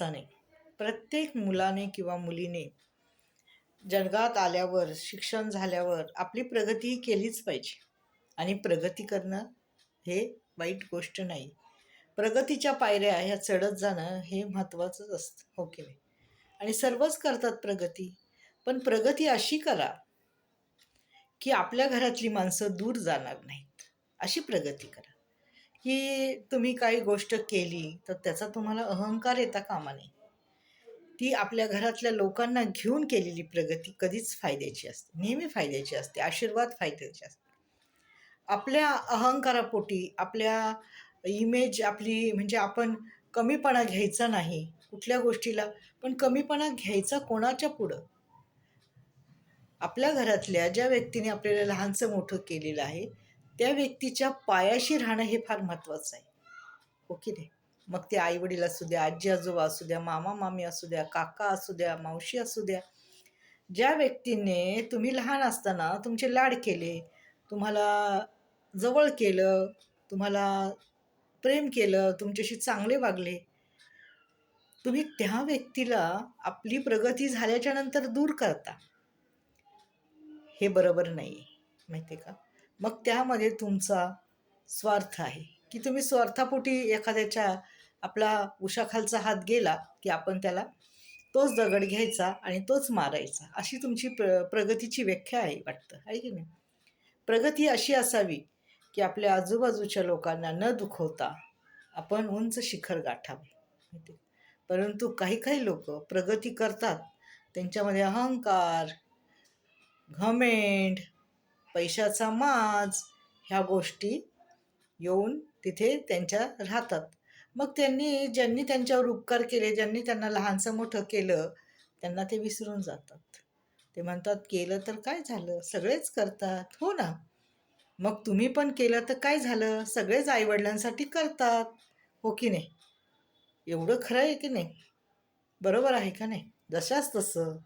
असताना प्रत्येक मुलाने किंवा मुलीने जगात आल्यावर शिक्षण झाल्यावर आपली प्रगती केलीच पाहिजे. आणि प्रगती करणं हे वाईट गोष्ट नाही. प्रगतीच्या पायऱ्या ह्या चढत जाणं हे महत्त्वाचंच असतं, हो की नाही? आणि सर्वच करतात प्रगती. पण प्रगती अशी करा की आपल्या घरातली माणसं दूर जाणार नाहीत. अशी प्रगती करा की तुम्ही काही गोष्ट केली तर त्याचा तुम्हाला अहंकार येता कामा नये. ती आपल्या घरातल्या लोकांना घेऊन केलेली प्रगती कधीच फायद्याची असते, नेहमी फायद्याची असते, आशीर्वाद फायद्याचे असते. आपल्या अहंकारापोटी आपल्या इमेज आपली म्हणजे आपण कमीपणा घ्यायचा नाही कुठल्या गोष्टीला. पण कमीपणा घ्यायचा कोणाच्या पुढं? आपल्या घरातल्या ज्या व्यक्तीने आपल्याला लहानसं मोठं केलेलं आहे त्या व्यक्तीच्या पायाशी राहणं हे फार महत्त्वाचं आहे, हो की नाही? मग ते आई-वडील असू द्या, आजी-आजोबा असू द्या, मामा-मामी असू द्या, काका असू द्या, मावशी असू द्या. ज्या व्यक्तीने तुम्ही लहान असताना तुमचे लाड केले, तुम्हाला जवळ केलं, तुम्हाला प्रेम केलं, तुमच्याशी चांगले वागले, तुम्ही त्या व्यक्तीला आपली प्रगती झाल्याच्यानंतर दूर करता. हे बरोबर नाही आहे, माहिती आहे का? मग त्यामध्ये तुमचा स्वार्थ आहे की तुम्ही स्वार्थापोटी एखाद्याच्या आपला उशाखालचा हात गेला की आपण त्याला तोच दगड घ्यायचा आणि तोच मारायचा. अशी तुमची प्रगतीची व्याख्या आहे वाटतं, आहे की नाही? प्रगती अशी असावी की आपल्या आजूबाजूच्या लोकांना न दुखवता आपण उंच शिखर गाठावे, माहिती आहे? परंतु काही काही लोक प्रगती करतात, त्यांच्यामध्ये अहंकार, घमेंड, पैशाचा माज ह्या गोष्टी येऊन तिथे त्यांच्या राहतात. मग ज्यांनी त्यांच्यावर उपकार केले, ज्यांनी त्यांना लहानसं मोठं केलं, त्यांना ते विसरून जातात. ते म्हणतात केलं तर काय झालं, सगळेच करतात, हो ना? मग तुम्ही पण केलं तर काय झालं, सगळेच आईवडिलांसाठी करतात, हो की नाही? एवढं खरं आहे की नाही? बरोबर आहे का नाही? जशास तसं